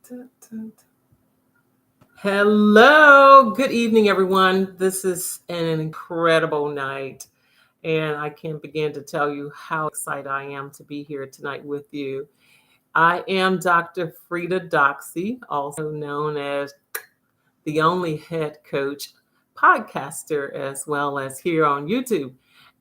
Dun, dun, dun. Hello, good evening, everyone. This is an incredible night, and I can't begin to tell you how excited I am to be here tonight with you. I am Dr. Freda Doxey, also known as the only head coach podcaster, as well as here on YouTube.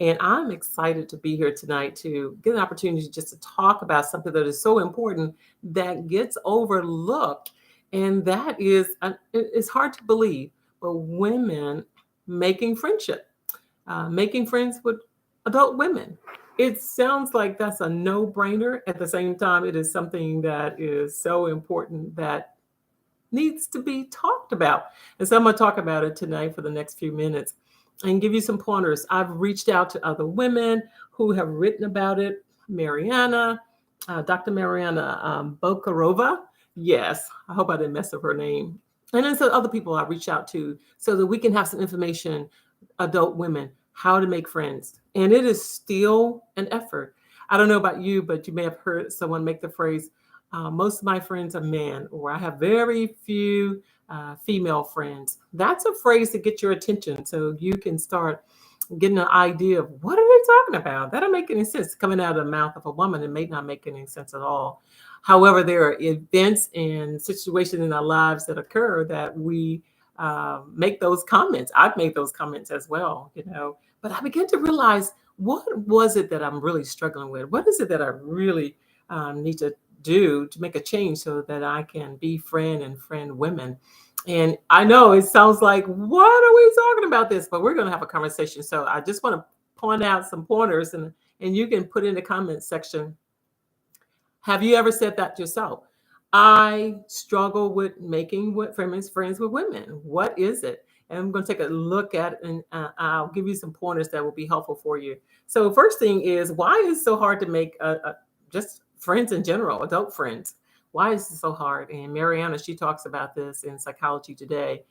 And I'm excited to be here tonight to get an opportunity just to talk about something that is so important that gets overlooked. And that is, it's hard to believe, but women making friendship, making friends with adult women. It sounds like that's a no brainer. At the same time, it is something that is so important that needs to be talked about. And so I'm going to talk about it tonight for the next few minutes and give you some pointers. I've reached out to other women who have written about it. Dr. Mariana Bokarova. Yes, I hope I didn't mess up her name. And then some other people I reached out to so that we can have some information, adult women, how to make friends. And it is still an effort. I don't know about you, but you may have heard someone make the phrase, most of my friends are men, or I have very few female friends. That's a phrase to get your attention so you can start getting an idea of what are they talking about. That don't make any sense coming out of the mouth of a woman. It may not make any sense at all. However, there are events and situations in our lives that occur that we make those comments. I've made those comments as well, but I began to realize, what was it that I'm really struggling with? What is it that I really need to do to make a change so that I can be friend and friend women? And I know it sounds like, what are we talking about this? But we're going to have a conversation. So I just want to point out some pointers, and you can put in the comment section. Have you ever said that yourself? I struggle with making friends with women. What is it? And I'm going to take a look at it, and I'll give you some pointers that will be helpful for you. So first thing is, why is it so hard to make just friends in general, adult friends? Why is it so hard? And Mariana, she talks about this in Psychology Today,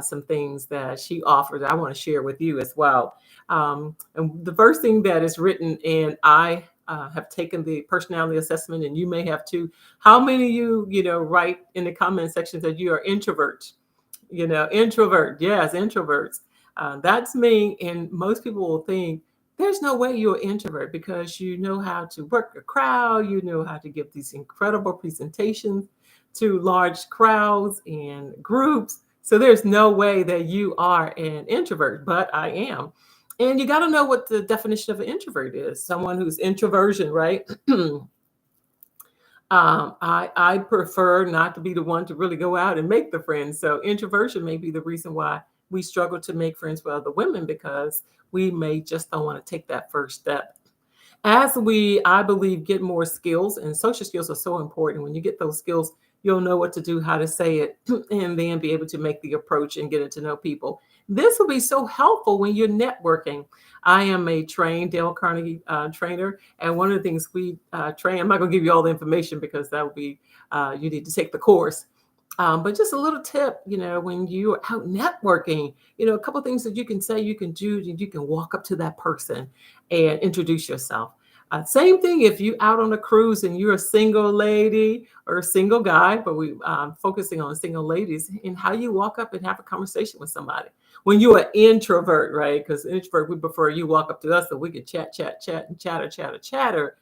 some things that she offers I want to share with you as well. And the first thing that is written, and I have taken the personality assessment, and you may have too. How many of you, write in the comment section that you are introverts? Introvert. Yes, introverts. That's me. And most people will think, there's no way you're an introvert because you know how to work a crowd. You know how to give these incredible presentations to large crowds and groups. So there's no way that you are an introvert, but I am. And you got to know what the definition of an introvert is. Someone who's introversion, right? I prefer not to be the one to really go out and make the friends. So introversion may be the reason why we struggle to make friends with other women, because we may just don't want to take that first step. As we, I believe, get more skills, and social skills are so important. When you get those skills, you'll know what to do, how to say it, and then be able to make the approach and getting to know people. This will be so helpful when you're networking. I am a trained Dale Carnegie trainer, and one of the things we train, I'm not going to give you all the information because that would be, you need to take the course. But just a little tip, when you're out networking, a couple of things that you can say, you can do, you can walk up to that person and introduce yourself. Same thing if you out on a cruise and you're a single lady or a single guy, but we focusing on single ladies, and how you walk up and have a conversation with somebody. When you're an introvert, right? Because introvert, we prefer you walk up to us so we can chat, and chatter.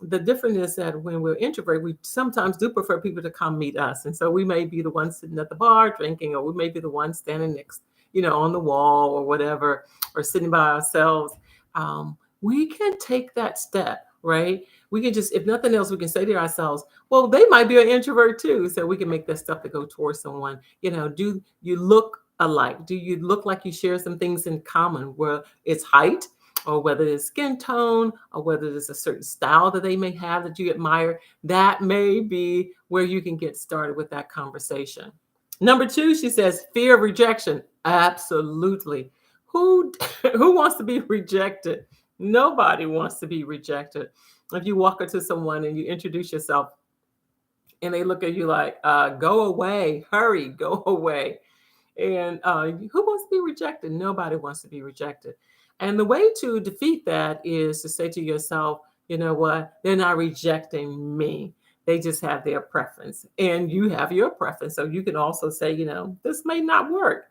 The difference is that when we're introvert, we sometimes do prefer people to come meet us. And so we may be the ones sitting at the bar drinking, or we may be the ones standing next, on the wall or whatever, or sitting by ourselves. We can take that step, right? We can just, if nothing else, we can say to ourselves, well, they might be an introvert too. So we can make that step to go towards someone. Do you look alike? Do you look like you share some things in common, where it's height, or whether it's skin tone, or whether there's a certain style that they may have that you admire? That may be where you can get started with that conversation. Number 2, she says, fear of rejection. Absolutely. Who wants to be rejected? Nobody wants to be rejected. If you walk up to someone and you introduce yourself, and they look at you like, go away, hurry, go away. And who wants to be rejected? Nobody wants to be rejected. And the way to defeat that is to say to yourself, you know what? They're not rejecting me. They just have their preference, and you have your preference. So you can also say, this may not work.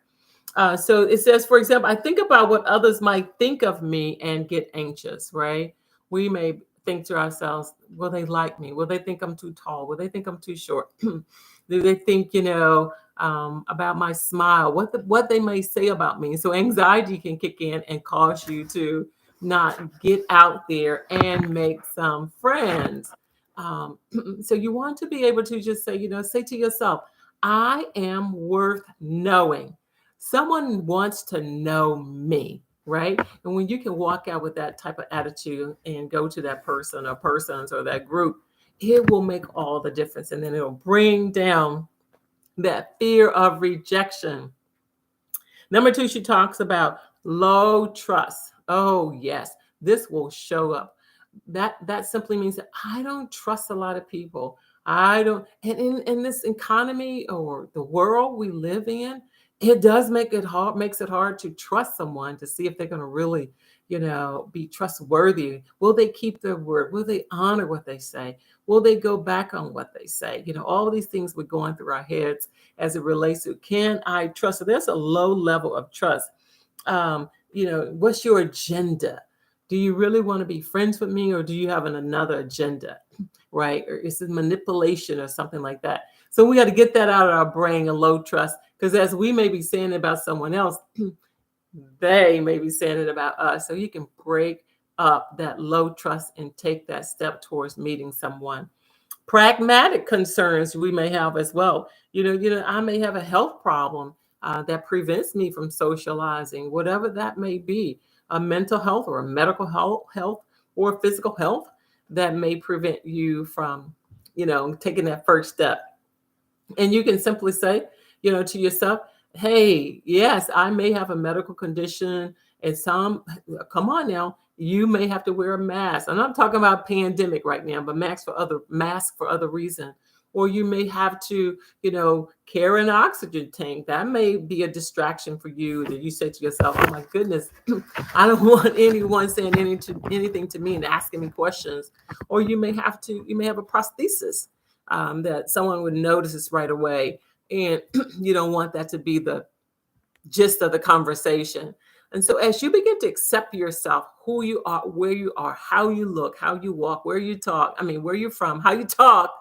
So it says, for example, I think about what others might think of me and get anxious, right? We may think to ourselves, will they like me? Will they think I'm too tall? Will they think I'm too short? Do they think, about my smile, what they may say about me? So anxiety can kick in and cause you to not get out there and make some friends. So you want to be able to just say, say to yourself, I am worth knowing. Someone wants to know me, right? And when you can walk out with that type of attitude and go to that person or persons or that group, it will make all the difference. And then it'll bring down that fear of rejection. Number 2, she talks about low trust. Oh, yes, this will show up. That simply means that I don't trust a lot of people. I don't, and in this economy or the world we live in, it does makes it hard to trust someone to see if they're going to really, be trustworthy. Will they keep their word? Will they honor what they say? Will they go back on what they say? All of these things we're going through our heads as it relates to, can I trust? So there's a low level of trust. What's your agenda? Do you really want to be friends with me, or do you have another agenda, right? Or is it manipulation or something like that? So we got to get that out of our brain, a low trust, because as we may be saying it about someone else, they may be saying it about us. So you can break up that low trust and take that step towards meeting someone. Pragmatic concerns we may have as well. I may have a health problem that prevents me from socializing, whatever that may be, a mental health or a medical health or physical health that may prevent you from, taking that first step. And you can simply say, to yourself, hey, yes, I may have a medical condition, and come on now, you may have to wear a mask. And I'm talking about pandemic right now, but mask for other reason. Or you may have to, carry an oxygen tank. That may be a distraction for you, that you say to yourself, oh my goodness, I don't want anyone saying anything to me and asking me questions. Or you may have a prosthesis that someone would notice this right away. And you don't want that to be the gist of the conversation. And so as you begin to accept yourself, who you are, where you are, how you look, how you walk, where you talk, where you're from, how you talk,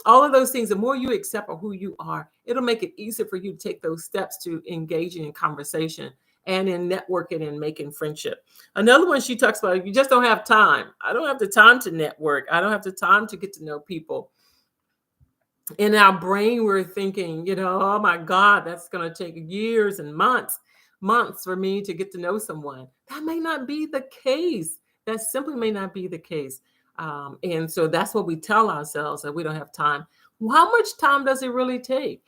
all of those things, the more you accept of who you are, it'll make it easier for you to take those steps to engaging in conversation and in networking and making friendship. Another one she talks about, you just don't have time. I don't have the time to network. I don't have the time to get to know people. In our brain, we're thinking, oh my God, that's going to take years and months for me to get to know someone. That may not be the case. That simply may not be the case. And so that's what we tell ourselves, that we don't have time. Well, how much time does it really take?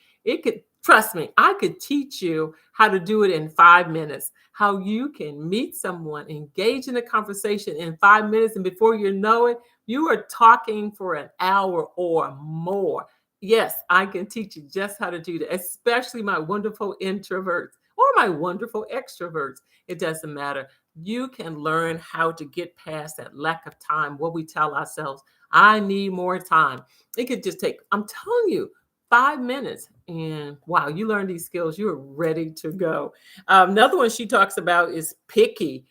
Trust me, I could teach you how to do it in 5 minutes, how you can meet someone, engage in a conversation in 5 minutes. And before you know it, you are talking for an hour or more. Yes, I can teach you just how to do that, especially my wonderful introverts or my wonderful extroverts. It doesn't matter. You can learn how to get past that lack of time, what we tell ourselves, I need more time. It could just take, I'm telling you, 5 minutes. And wow, you learn these skills, you're ready to go. Another one she talks about is picky.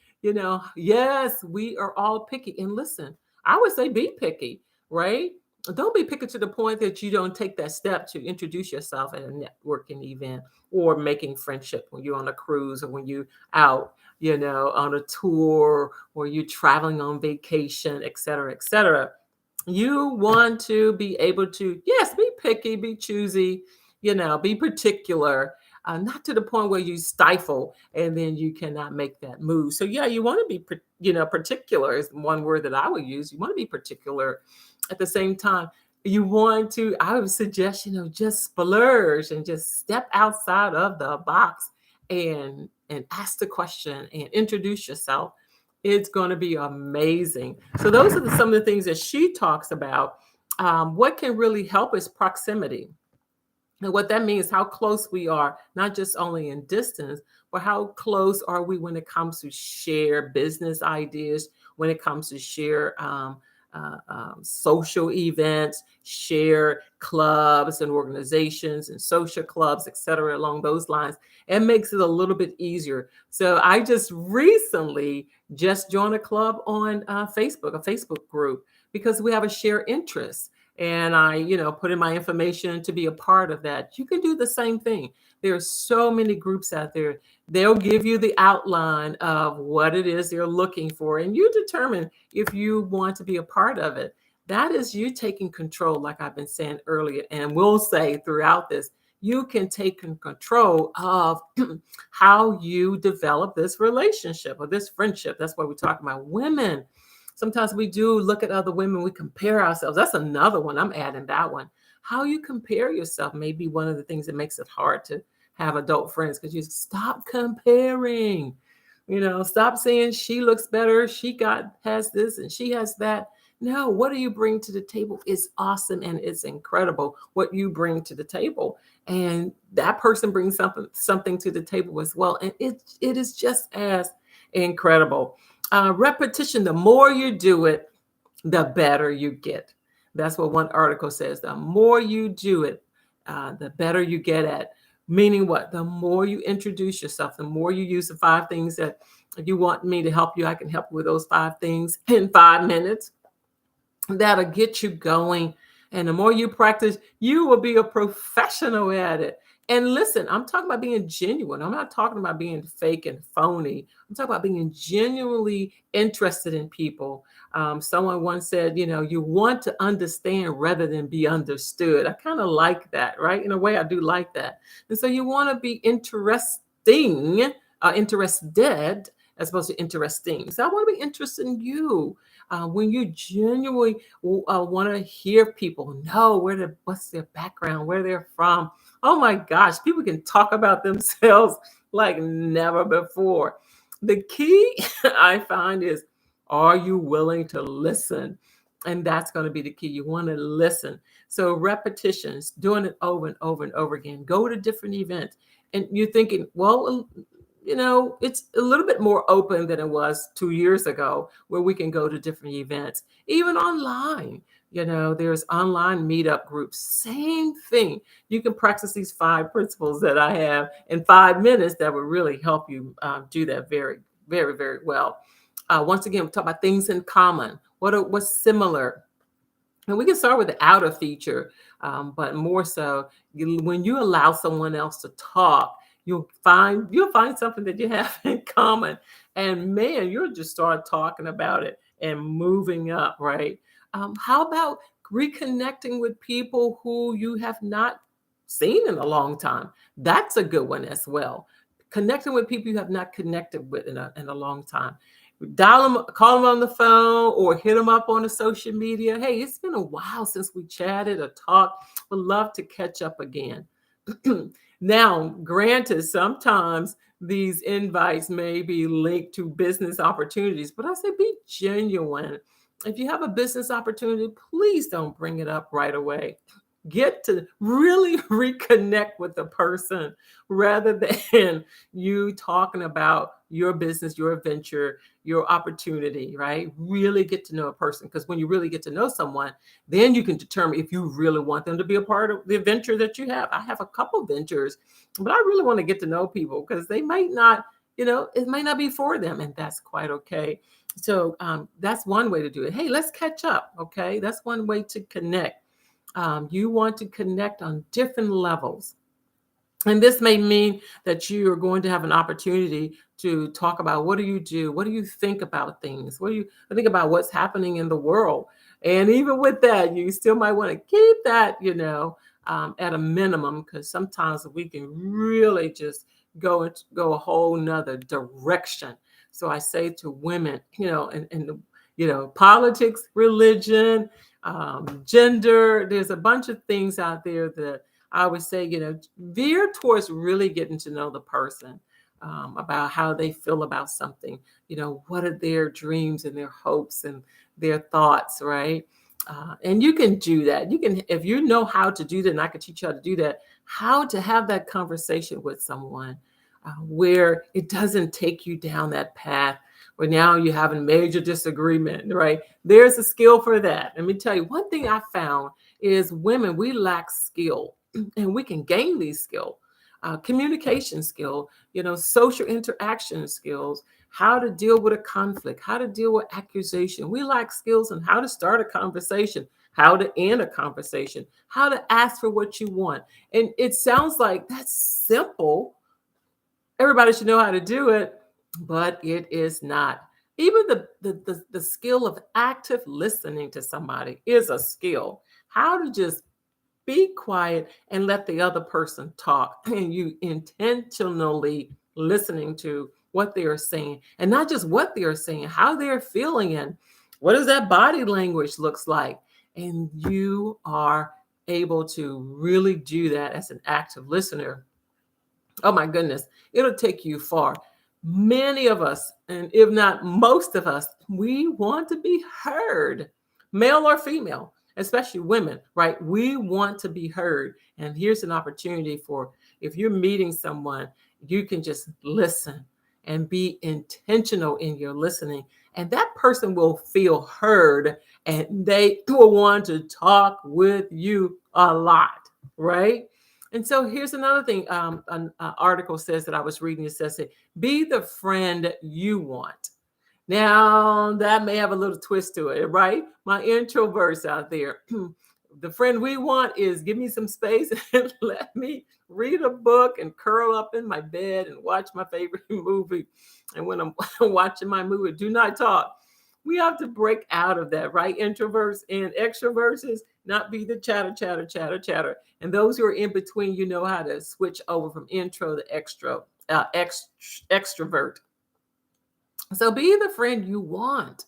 Yes, we are all picky. And listen, I would say be picky, right? Don't be picky to the point that you don't take that step to introduce yourself at a networking event or making friendship when you're on a cruise or when you're out, on a tour or you're traveling on vacation, et cetera, et cetera. You want to be able to, yes, be picky, be choosy, be particular, not to the point where you stifle and then you cannot make that move. So yeah, you want to be, particular is one word that I would use. You want to be particular. At the same time, I would suggest, just splurge and just step outside of the box and ask the question and introduce yourself. It's going to be amazing. So those are some of the things that she talks about. What can really help is proximity. And what that means, how close we are, not just only in distance, but how close are we when it comes to share business ideas, when it comes to share social events, share clubs and organizations and social clubs, et cetera, along those lines. It makes it a little bit easier. So I just recently just joined a club on Facebook, a Facebook group, because we have a shared interest. And I, put in my information to be a part of that. You can do the same thing. There are so many groups out there. They'll give you the outline of what it is they're looking for, and you determine if you want to be a part of it. That is you taking control, like I've been saying earlier, and will say throughout this. You can take control of how you develop this relationship or this friendship. That's what we're talking about. Women, sometimes we do look at other women, we compare ourselves. That's another one. I'm adding that one. How you compare yourself may be one of the things that makes it hard to have adult friends, because you stop comparing. Stop saying she looks better, has this and she has that. No, what do you bring to the table is awesome, and it's incredible what you bring to the table. And that person brings something to the table as well. And it is just as incredible. Repetition, the more you do it, the better you get. That's what one article says. The more you do it, the better you get at. Meaning what? The more you introduce yourself, the more you use the 5 things that if you want me to help you, I can help you with those 5 things in 5 minutes. That'll get you going. And the more you practice, you will be a professional at it. And listen, I'm talking about being genuine. I'm not talking about being fake and phony. I'm talking about being genuinely interested in people. Someone once said, you want to understand rather than be understood. I kind of like that, right? In a way, I do like that. And so you want to be interested as opposed to interesting. So I want to be interested in you. When you genuinely want to hear people know what's their background, where they're from. Oh my gosh, people can talk about themselves like never before. The key I find is, are you willing to listen? And that's going to be the key. You want to listen. So repetitions, doing it over and over and over again. Go to different events. And you're thinking, well, it's a little bit more open than it was 2 years ago, where we can go to different events, even online. There's online meetup groups, same thing. You can practice these 5 principles that I have in 5 minutes that will really help you do that very, very, very well. Once again, we talk about things in common. What's similar? And we can start with the outer feature, but more so, when you allow someone else to talk, you'll find something that you have in common, and man, you'll just start talking about it and moving up, right? How about reconnecting with people who you have not seen in a long time? That's a good one as well. Connecting with people you have not connected with in a long time. Dial them, call them on the phone, or hit them up on the social media. Hey, it's been a while since we chatted or talked. Would love to catch up again. Now, granted, sometimes these invites may be linked to business opportunities, but I say be genuine. If you have a business opportunity, please don't bring it up right away. Get to really reconnect with the person rather than you talking about your business, your venture, your opportunity, right? Really get to know a person, because when you really get to know someone, then you can determine if you really want them to be a part of the venture that you have. I have a couple ventures, but I really want to get to know people, because they might not, it might not be for them, and that's quite okay. So that's one way to do it. Hey, let's catch up. Okay. That's one way to connect. You want to connect on different levels. And this may mean that you are going to have an opportunity to talk about, what do you do? What do you think about things? What do you think about what's happening in the world? And even with that, you still might want to keep that, at a minimum, because sometimes we can really just go a whole nother direction. So I say to women, politics, religion, gender, there's a bunch of things out there that I would say, veer towards really getting to know the person, about how they feel about something, what are their dreams and their hopes and their thoughts, right? And you can do that. You can, if you know how to do that, and I can teach you how to do that, how to have that conversation with someone where it doesn't take you down that path But now you have a major disagreement, right? There's a skill for that. Let me tell you, one thing I found is women, we lack skill and we can gain these skills. Communication skill, social interaction skills, how to deal with a conflict, how to deal with accusation. We lack skills on how to start a conversation, how to end a conversation, how to ask for what you want. And it sounds like that's simple. Everybody should know how to do it, but it is not. Even the skill of active listening to somebody is a skill. How to just be quiet and let the other person talk, and you intentionally listening to what they are saying, and not just what they are saying, how they're feeling, and what does that body language looks like. And you are able to really do that as an active listener. Oh my goodness, it'll take you far. Many of us, and if not most of us, we want to be heard, male or female, especially women, right? We want to be heard. And here's an opportunity for, if you're meeting someone, you can just listen and be intentional in your listening. And that person will feel heard and they will want to talk with you a lot, right? And so here's another thing. An article says that I was reading. It says, be the friend you want. Now, that may have a little twist to it, right? My introverts out there. The friend we want is give me some space and let me read a book and curl up in my bed and watch my favorite movie. And when I'm watching my movie, do not talk. We have to break out of that, right? Introverts and extroverts is not be the chatter, chatter, chatter, chatter. And those who are in between, you know how to switch over from intro to extrovert. So be the friend you want.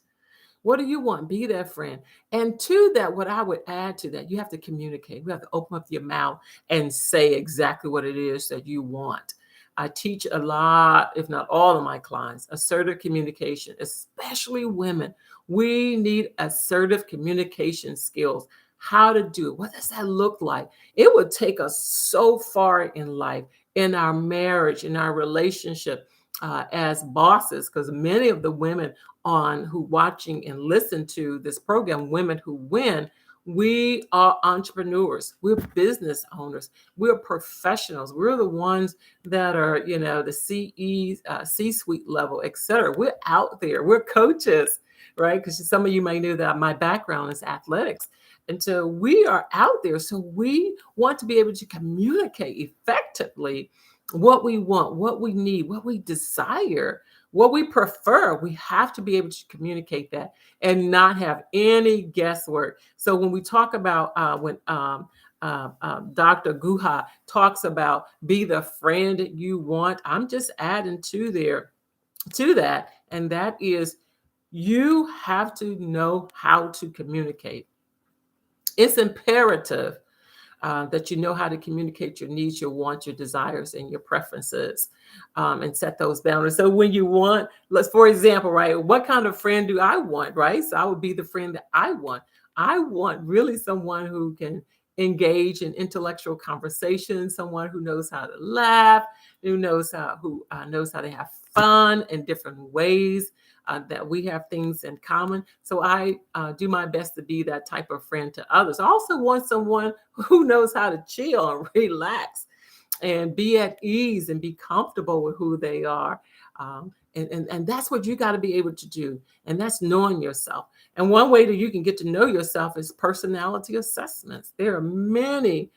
What do you want? Be that friend. And to that, what I would add to that, you have to communicate. You have to open up your mouth and say exactly what it is that you want. I teach a lot, if not all of my clients, assertive communication, especially women. We need assertive communication skills. How to do it. What does that look like? It would take us so far in life, in our marriage, in our relationship, as bosses, because many of the women on who watching and listen to this program, Women Who Win, we are entrepreneurs, we're business owners, we're professionals, we're the ones that are, the C-suite level, et cetera. We're out there, we're coaches, right? Because some of you may know that my background is athletics. And so we are out there. So we want to be able to communicate effectively what we want, what we need, what we desire, what we prefer. We have to be able to communicate that and not have any guesswork. So when we talk about when Dr. Guha talks about be the friend you want, I'm just adding to that, and that is you have to know how to communicate. It's imperative that you know how to communicate your needs, your wants, your desires, and your preferences, and set those boundaries. So when you want, for example, right, what kind of friend do I want, right? So I would be the friend that I want. I want really someone who can engage in intellectual conversation, someone who knows how to laugh, who knows how to have fun in different ways, that we have things in common. So I do my best to be that type of friend to others. I also want someone who knows how to chill and relax and be at ease and be comfortable with who they are. And that's what you got to be able to do. And that's knowing yourself. And one way that you can get to know yourself is personality assessments. There are many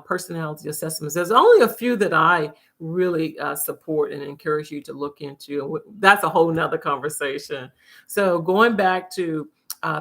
personality assessments. There's only a few that I really support and encourage you to look into. That's a whole nother conversation. So going back to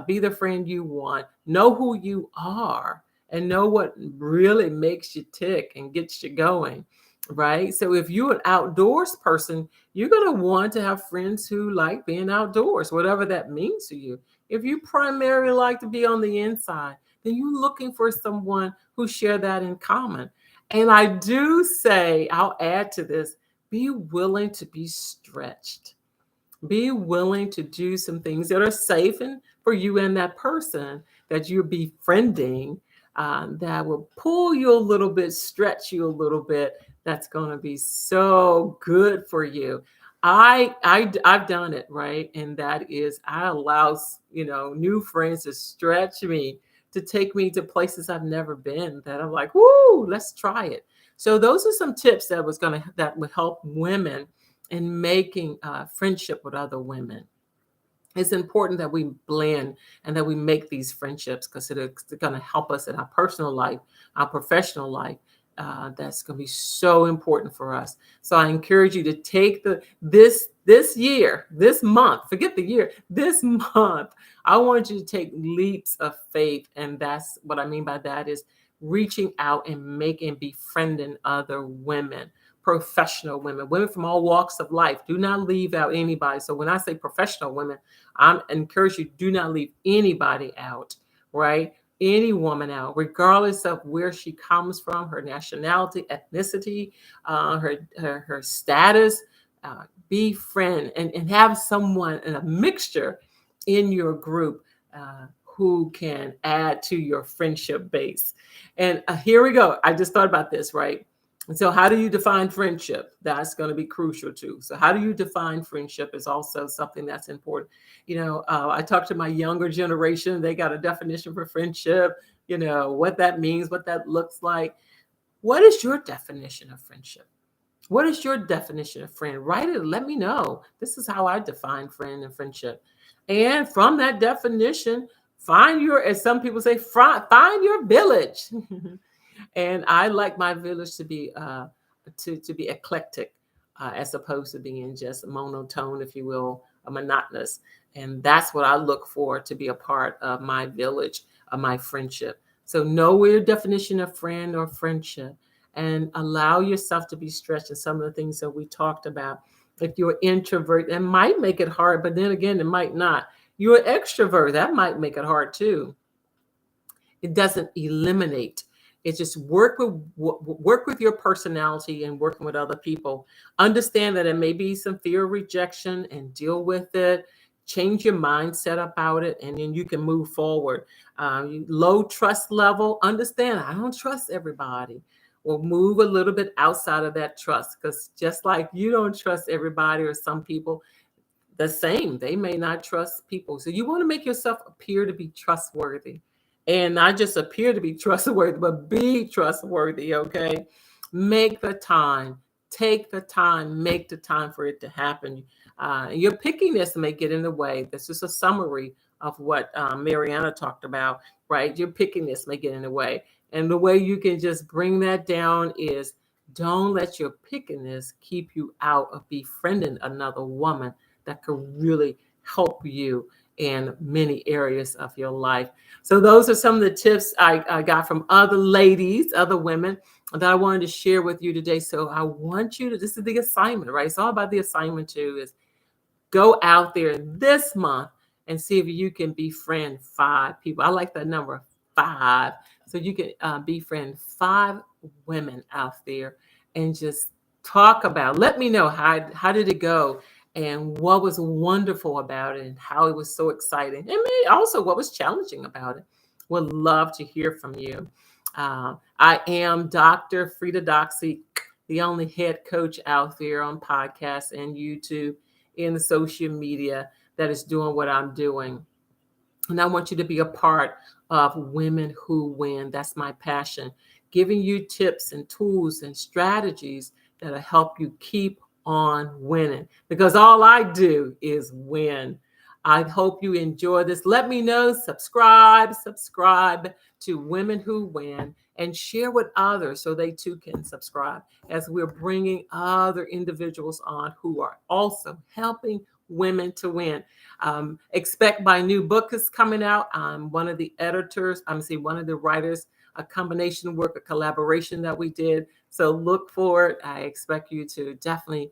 be the friend you want, know who you are, and know what really makes you tick and gets you going, right? So if you're an outdoors person, you're going to want to have friends who like being outdoors, whatever that means to you. If you primarily like to be on the inside, then you're looking for someone who share that in common. And I do say, I'll add to this, be willing to be stretched. Be willing to do some things that are safe and for you and that person that you're befriending, that will pull you a little bit, stretch you a little bit. That's going to be so good for you. I've done it, right? And that is I allow, new friends to stretch me, to take me to places I've never been, that I'm like, whoo, let's try it. So those are some tips that would help women in making friendship with other women. It's important that we blend and that we make these friendships, because it's going to help us in our personal life, our professional life. That's going to be so important for us. So I encourage you to take this year, this month, forget the year, this month, I want you to take leaps of faith. And that's what I mean by that is reaching out and befriending other women, professional women, women from all walks of life. Do not leave out anybody. So when I say professional women, I'm encourage you, do not leave anybody out, right? Any woman out, regardless of where she comes from, her nationality, ethnicity, her status. Befriend and have someone in a mixture in your group who can add to your friendship base. And here we go. I just thought about this, right? And so how do you define friendship? That's going to be crucial too. So how do you define friendship is also something that's important. I talked to my younger generation. They got a definition for friendship, what that means, what that looks like. What is your definition of friendship? What is your definition of friend? Write it. Let me know. This is how I define friend and friendship. And from that definition, as some people say, find your village. And I like my village to be to be eclectic, as opposed to being just monotone, if you will, monotonous. And that's what I look for to be a part of my village, of my friendship. So know your definition of friend or friendship, and allow yourself to be stretched in some of the things that we talked about. If you're an introvert, it might make it hard, but then again, it might not. You're an extrovert, that might make it hard too. It doesn't eliminate. It's just work with your personality and working with other people. Understand that it may be some fear of rejection and deal with it. Change your mindset about it, and then you can move forward. Low trust level. Understand, I don't trust everybody. Well, move a little bit outside of that trust, because just like you don't trust everybody or some people, the same, they may not trust people. So you want to make yourself appear to be trustworthy, and not just appear to be trustworthy, but be trustworthy. Okay. Make the time, take the time, make the time for it to happen. Your pickiness may get in the way. This is a summary of what Mariana talked about, right? Your pickiness may get in the way. And the way you can just bring that down is don't let your pickiness keep you out of befriending another woman that could really help you in many areas of your life. So those are some of the tips I got from other ladies, other women, that I wanted to share with you today. So I want you to, this is the assignment, right? It's all about the assignment too, is go out there this month and see if you can befriend 5 people. I like that number, 5. So you can befriend 5 women out there and just talk about, let me know how did it go, and what was wonderful about it, and how it was so exciting, and maybe also what was challenging about it. Would love to hear from you. I am Dr. Freda Doxey, the only head coach out there on podcasts and YouTube, in the social media, that is doing what I'm doing. And I want you to be a part of Women Who Win. That's my passion, giving you tips and tools and strategies that'll help you keep on winning, because all I do is win. I hope you enjoy this. Let me know, subscribe to Women Who Win, and share with others so they too can subscribe, as we're bringing other individuals on who are also helping women to win. Expect my new book is coming out. I'm one of the editors. One of the writers, a combination work, a collaboration that we did. So look for it. I expect you to definitely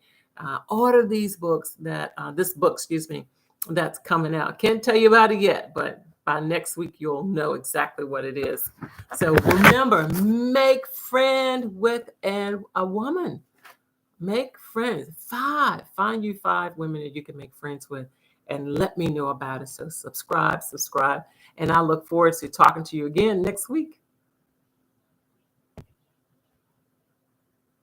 order this book, that's coming out. Can't tell you about it yet, but by next week, you'll know exactly what it is. So remember, make friend with a woman. Make friends. 5. Find you 5 women that you can make friends with, and let me know about it. So subscribe. And I look forward to talking to you again next week.